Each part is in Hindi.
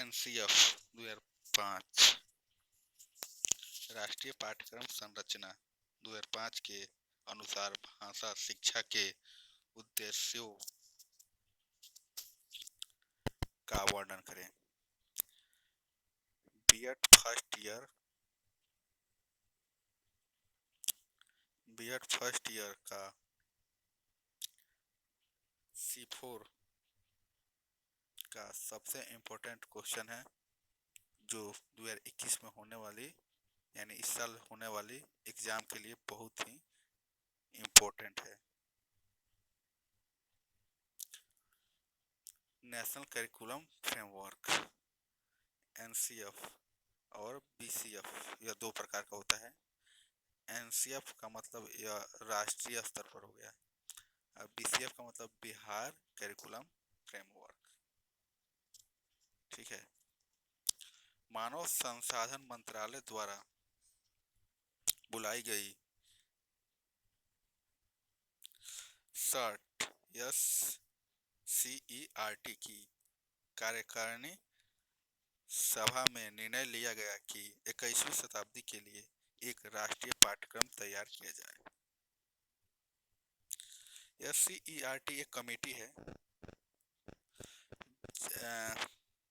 NCF 2005 राष्ट्रीय पाठ्यक्रम संरचना 2005 के अनुसार भाषा शिक्षा के उद्देश्यों का वर्णन करें। बीएड फर्स्ट ईयर का C4 का सबसे इम्पोर्टेंट क्वेश्चन है जो 2021 में होने वाली यानी इस साल होने वाली एग्जाम के लिए बहुत ही इम्पोर्टेंट है। नेशनल करिकुलम फ्रेमवर्क NCF और BCF यह दो प्रकार का होता है। NCF का मतलब यह राष्ट्रीय स्तर पर हो गया और BCF का मतलब बिहार करिकुलम फ्रेमवर्क। ठीक है। मानव संसाधन मंत्रालय द्वारा बुलाई गई SCERT की कार्यकारिणी सभा में निर्णय लिया गया कि 21वीं शताब्दी के लिए एक राष्ट्रीय पाठ्यक्रम तैयार किया जाए। SCERT एक कमेटी है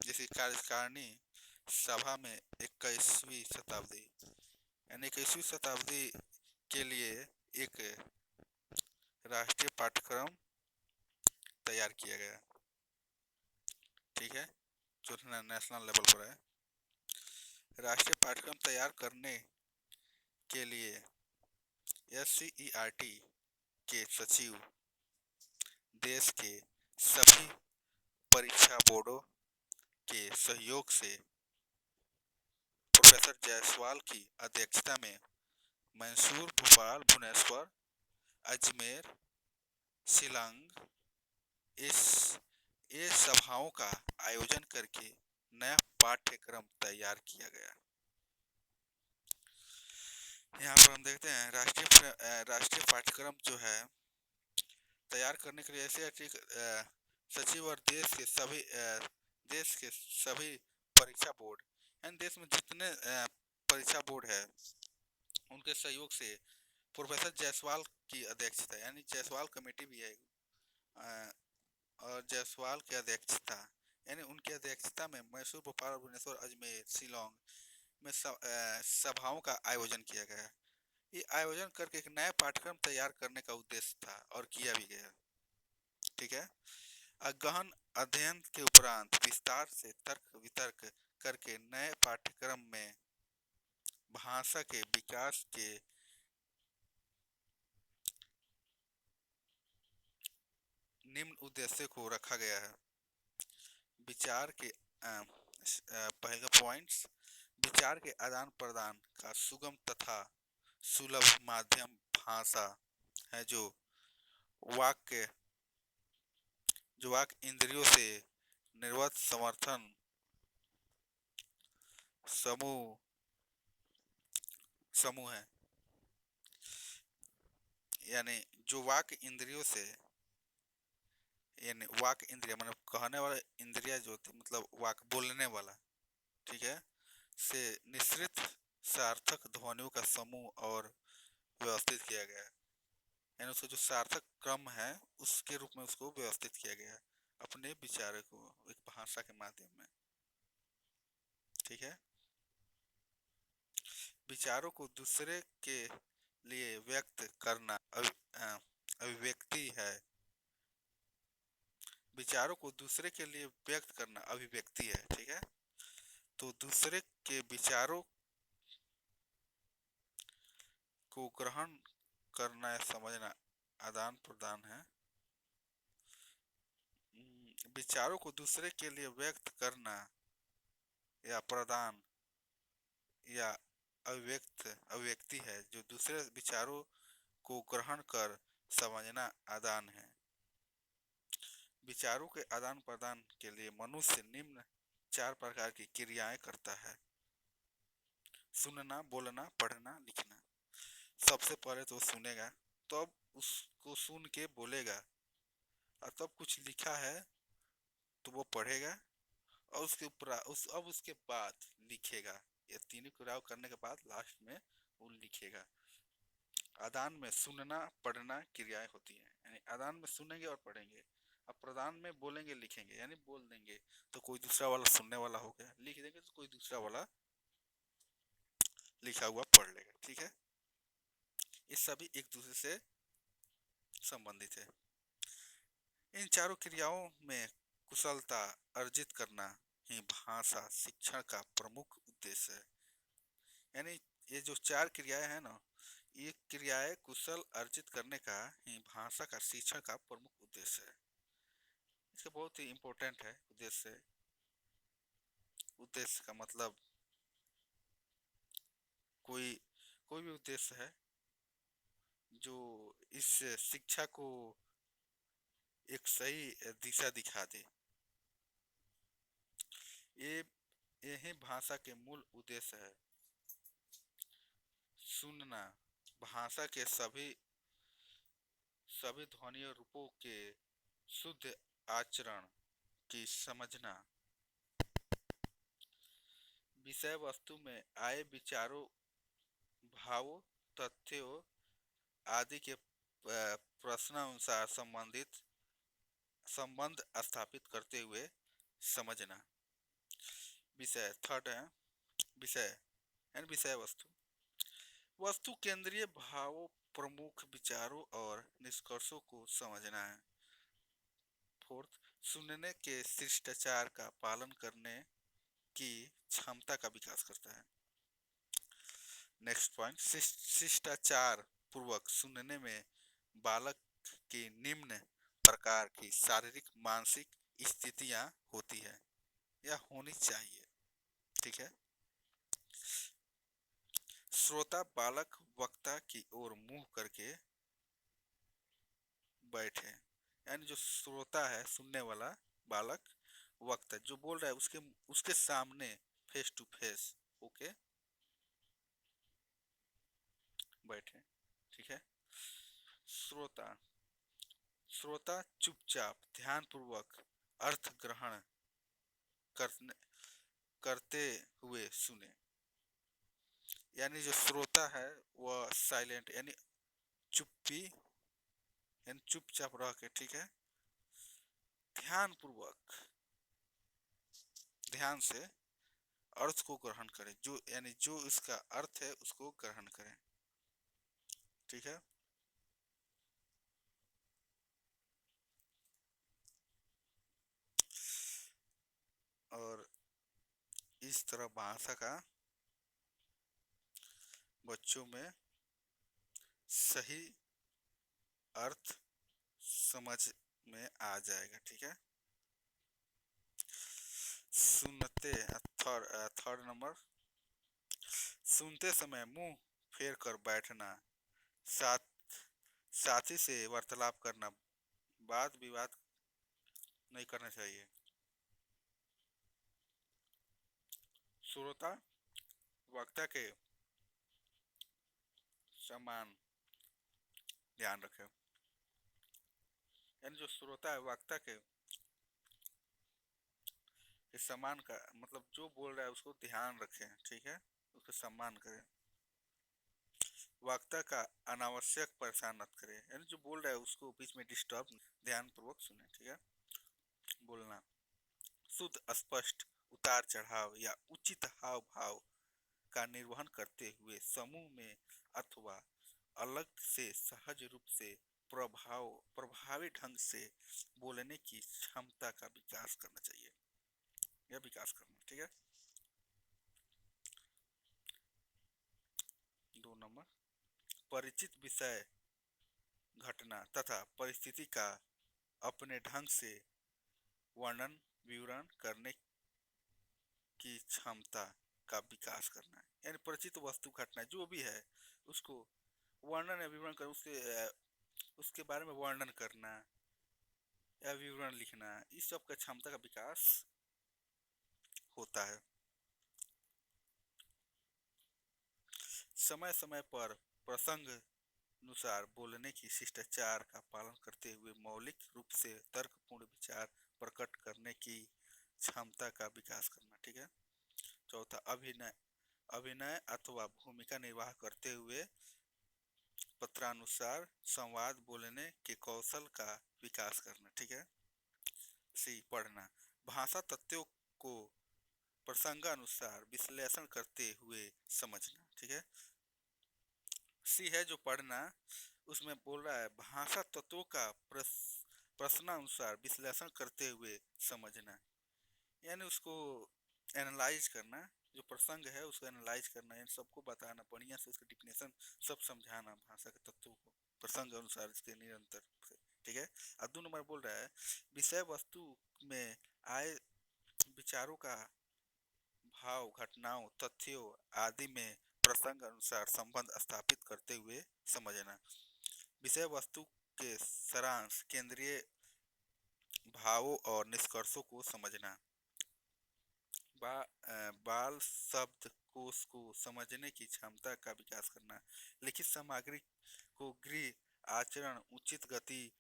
जिसकी कार्यकारिणी सभा में 21वीं शताब्दी यानी 21वीं शताब्दी के लिए एक राष्ट्रीय पाठ्यक्रम तैयार किया गया। ठीक है, जो नेशनल लेवल पर है। राष्ट्रीय पाठ्यक्रम तैयार करने के लिए SCERT के सचिव देश के सभी परीक्षा बोर्डों के सहयोग से प्रोफेसर जायसवाल की अध्यक्षता में मैसूर, भोपाल, भुवनेश्वर, अजमेर, शिलांग ये सभाओं का आयोजन करके नया पाठ्यक्रम तैयार किया गया। यहाँ पर हम देखते हैं राष्ट्रीय पाठ्यक्रम जो है तैयार करने के लिए ऐसे सचिव और देश के सभी परीक्षा बोर्ड यानी देश में जितने परीक्षा बोर्ड है उनके सहयोग से प्रोफेसर जायसवाल की अध्यक्षता यानी जायसवाल कमेटी भी है और जायसवाल की अध्यक्षता यानी उनकी अध्यक्षता में मैसूर, भोपाल, भुवनेश्वर, अजमेर, शिलांग में सभाओं का आयोजन किया गया। ये आयोजन करके एक नया पाठ्यक्रम तैयार करने का उद्देश्य था और किया भी गया। ठीक है। गहन अध्ययन के उपरांत विस्तार से तर्क वितर्क करके नए पाठ्यक्रम में भाषा के विकास के निम्न उद्देश्य को रखा गया है। विचार के पहला पॉइंट्स विचार के आदान प्रदान का सुगम तथा सुलभ माध्यम भाषा है जो वाक इंद्रियों से निर्गत समर्थन समूह है। यानी जो वाक इंद्रियों से यानी वाक इंद्रिया मतलब कहने वाला इंद्रिया जो होती मतलब वाक बोलने वाला। ठीक है, से निश्चित सार्थक ध्वनियों का समूह और व्यवस्थित किया गया है। यानी उसका जो सार्थक क्रम है उसके रूप में उसको व्यवस्थित किया गया है अपने विचारों को एक भाषा के माध्यम में। ठीक है। विचारों को दूसरे के लिए व्यक्त करना अभिव्यक्ति है। विचारों को दूसरे के लिए व्यक्त करना अभिव्यक्ति है। ठीक है, तो दूसरे के विचारों को ग्रहण करना या समझना आदान प्रदान है। विचारों को दूसरे के लिए व्यक्त करना या प्रदान या अभिव्यक्ति है जो दूसरे विचारों को ग्रहण कर समझना आदान है। विचारों के आदान प्रदान के लिए मनुष्य निम्न 4 प्रकार की क्रियाएं करता है: सुनना, बोलना, पढ़ना, लिखना। सबसे पहले तो सुनेगा, तब उसको सुन के बोलेगा और तब कुछ लिखा है तो वो पढ़ेगा और उसके ऊपर अब उसके बाद लिखेगा। ये तीनों क्रियाओं करने के बाद लास्ट में वो लिखेगा। आदान में सुनना पढ़ना क्रियाएं होती हैं, यानी आदान में सुनेंगे और पढ़ेंगे। अब प्रदान में बोलेंगे लिखेंगे, यानी बोल देंगे तो कोई दूसरा वाला सुनने वाला हो गया, लिख देंगे तो कोई दूसरा वाला लिखा हुआ पढ़ लेगा। ठीक है, ये सभी एक दूसरे से संबंधित है। इन चारों क्रियाओं में कुशलता अर्जित करना ही भाषा शिक्षण का प्रमुख उद्देश्य है। यानी ये जो चार क्रियाएं हैं ना, ये क्रियाएं कुशल अर्जित करने का ही भाषा का शिक्षण का प्रमुख उद्देश्य है। इसका बहुत ही इम्पोर्टेंट है उद्देश्य। उद्देश्य का मतलब कोई कोई भी उद्देश्य है जो इस शिक्षा को एक सही दिशा दिखा दे। ये यही भाषा के मूल उद्देश्य है। सुनना, भाषा के सभी सभी ध्वनियों रूपों के शुद्ध आचरण की समझना, विषय वस्तु में आए विचारों भावों तथ्यों आदि के प्रश्नानुसार संबंध स्थापित करते हुए समझना। विषय थर्ड है, विषय एंड विषय वस्तु, वस्तु केंद्रीय भावों प्रमुख विचारों और निष्कर्षों को समझना है। फोर्थ, सुनने के शिष्टाचार का पालन करने की क्षमता का विकास करता है। नेक्स्ट पॉइंट, शिष्टाचार पूर्वक सुनने में बालक की निम्न प्रकार की शारीरिक मानसिक स्थितियां होती है या होनी चाहिए। ठीक है, श्रोता बालक वक्ता की ओर मुंह करके बैठे, यानी जो श्रोता है सुनने वाला बालक वक्ता जो बोल रहा है उसके उसके सामने फेस टू फेस ओके बैठे। ठीक है, श्रोता श्रोता चुपचाप ध्यानपूर्वक अर्थ ग्रहण करने करते हुए सुने, यानी जो श्रोता है वह साइलेंट यानी चुप्पी यानी चुपचाप रह के, ठीक है, ध्यानपूर्वक ध्यान से अर्थ को ग्रहण करें, जो यानी जो इसका अर्थ है उसको ग्रहण करें। ठीक है, और इस तरह भाषा का बच्चों में सही अर्थ समझ में आ जाएगा। ठीक है, सुनते थर्ड नंबर, सुनते समय मुंह फेर कर बैठना, साथ साथी से वार्तालाप करना, वाद विवाद नहीं करना चाहिए। श्रोता वक्ता के समान ध्यान रखे, यानी जो श्रोता है वक्ता के समान का मतलब जो बोल रहा है उसको ध्यान रखें। ठीक है, उसका सम्मान करें, वक्ता का अनावश्यक परेशान मत करें, यानी जो बोल रहा है उसको बीच में डिस्टर्ब, ध्यान पूर्वक सुने। ठीक है, बोलना शुद्ध स्पष्ट उतार चढ़ाव या उचित हाव भाव का निर्वहन करते हुए समूह में अथवा अलग से सहज रूप से प्रभावी ढंग से बोलने की क्षमता का विकास करना चाहिए या विकास करना। ठीक है, 2 नंबर, परिचित विषय घटना तथा परिस्थिति का अपने ढंग से वर्णन विवरण करने की क्षमता का विकास करना है, यानी परिचित वस्तु घटना जो भी है उसको वर्णन या विवरण कर उसके बारे में वर्णन करना या विवरण लिखना, इस सब का क्षमता का विकास होता है। समय समय पर प्रसंग अनुसार बोलने की शिष्टाचार का पालन करते हुए मौलिक रूप से तर्कपूर्ण विचार प्रकट करने की क्षमता का विकास करना। ठीक है। चौथा, अभिनय अभिनय अथवा भूमिका निर्वाह करते हुए पत्रानुसार संवाद बोलने के कौशल का विकास करना। ठीक है। सी, पढ़ना भाषा तत्वों को प्रसंगानुसार विश्लेषण करते हुए समझना। ठीक है। सी है जो पढ़ना, उसमें बोल रहा है भाषा तत्वों का प्रश्नानुसार विश्लेषण करते हुए समझना, यानी उसको एनालाइज करना, जो प्रसंग है उसको एनालाइज करना, यानी सबको बताना बढ़िया से, उसका डिफिनेशन सब समझाना भाषा के तत्वों को प्रसंग अनुसार इसके निरंतर से। ठीक है। और 2 नंबर बोल रहा है विषय वस्तु में आए विचारों का भाव, घटनाओं, तथ्यों आदि में प्रसंग अनुसार संबंध स्थापित करते हुए समझना। विषय वस्तु के सारांश, केंद्रीय भावों और निष्कर्षों को समझना। बाल शब्द कोश को समझने की क्षमता का विकास करना। लिखित सामग्री को गृह आचरण, उचित गति,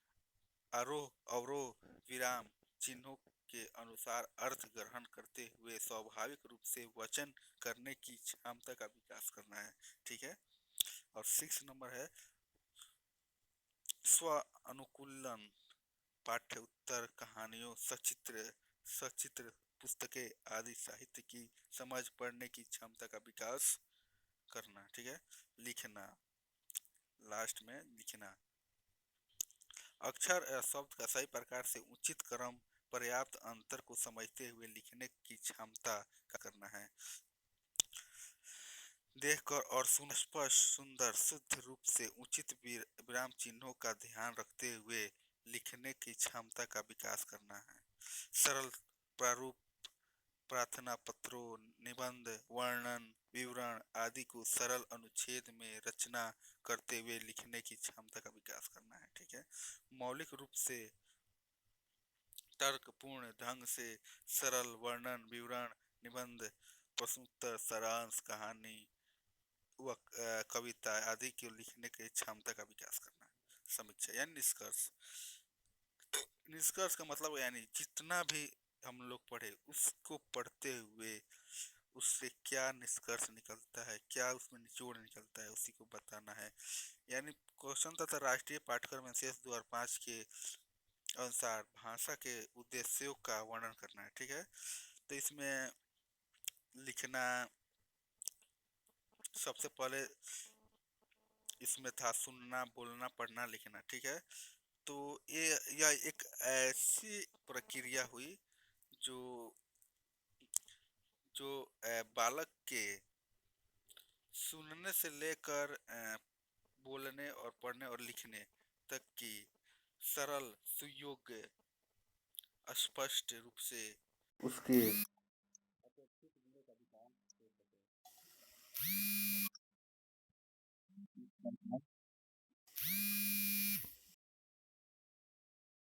आरोह अवरोह, विराम चिन्हों के अनुसार अर्थ ग्रहण करते हुए स्वाभाविक रूप से वचन करने की क्षमता का विकास करना है। ठीक है। और 6 नंबर है स्व अनुकूलन, पाठ्य उत्तर, कहानियों, सचित्र पुस्तकें आदि साहित्य की समझ, पढ़ने की क्षमता का विकास करना। ठीक है। लिखना, लास्ट में लिखना अक्षर या शब्द का सही प्रकार से उचित क्रम, पर्याप्त अंतर को समझते हुए लिखने की क्षमता का करना है। देखकर और सुन स्पष्ट, सुंदर, शुद्ध रूप से उचित विराम चिन्हों का ध्यान रखते हुए लिखने की क्षमता का विकास करना है। सरल प्रारूप, प्रार्थना पत्रों, निबंध, वर्णन, विवरण आदि को सरल अनुच्छेद में रचना करते हुए लिखने की क्षमता का विकास करना है। ठीक है। मौलिक रूप से तर्कपूर्ण ढंग से सरल वर्णन, विवरण, निबंध, प्रश्नोत्तर, सारांश, कहानी व कविता आदि को लिखने की क्षमता का विकास करना है। समीक्षा यानी निष्कर्ष, निष्कर्ष का मतलब यानी जितना भी हम लोग पढ़े उसको पढ़ते हुए उससे क्या निष्कर्ष निकलता है, क्या उसमें निचोड़ निकलता है, उसी को बताना है। यानी क्वेश्चन तथा राष्ट्रीय पाठ्यक्रम अनुच्छेद 2005 के अनुसार भाषा के उद्देश्यों का वर्णन करना है। ठीक है। तो इसमें लिखना सबसे पहले इसमें था सुनना, बोलना, पढ़ना, लिखना। ठीक है। तो ये यह एक ऐसी प्रक्रिया हुई जो जो बालक के सुनने से लेकर बोलने और पढ़ने और लिखने तक की सरल, सुयोग्य, स्पष्ट रूप से उसके